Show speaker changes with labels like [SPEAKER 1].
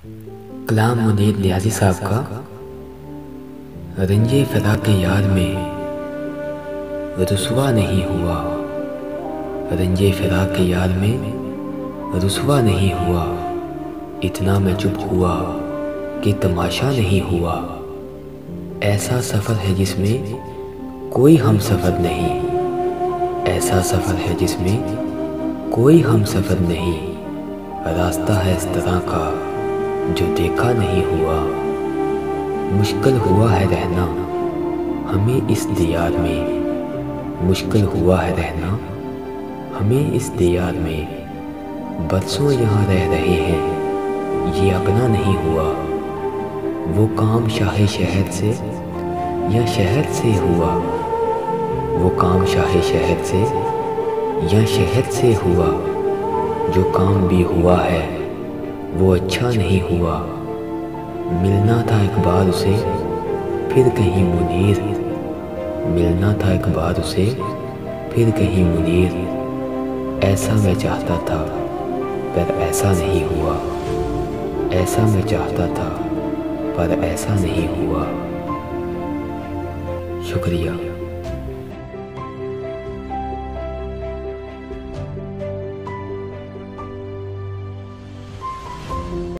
[SPEAKER 1] कलाम मुनीर नियाज़ी साहब का रंजे फ़िराक़ यार में रुसवा नहीं हुआ। रंजे फ़िराक़ यार में रुसवा नहीं हुआ। इतना मैं चुप हुआ कि तमाशा नहीं हुआ। ऐसा सफ़र है जिसमें कोई हम सफ़र नहीं। ऐसा सफ़र है जिसमें कोई हम सफ़र नहीं। रास्ता है इस तरह का जो देखा नहीं हुआ। मुश्किल हुआ है रहना हमें इस दियार में। मुश्किल हुआ है रहना हमें इस दियार में। बरसों यहाँ रह रहे हैं ये अपना नहीं हुआ। वो काम शाह शहर से या शहर से हुआ। वो काम शाह शहर से या शहर से हुआ। जो काम भी हुआ है वो अच्छा नहीं हुआ। मिलना था एक बार उसे फिर कहीं मुनीर। मिलना था एक बार उसे फिर कहीं मुनीर। ऐसा मैं चाहता था पर ऐसा नहीं हुआ। ऐसा मैं चाहता था पर ऐसा नहीं हुआ। शुक्रिया।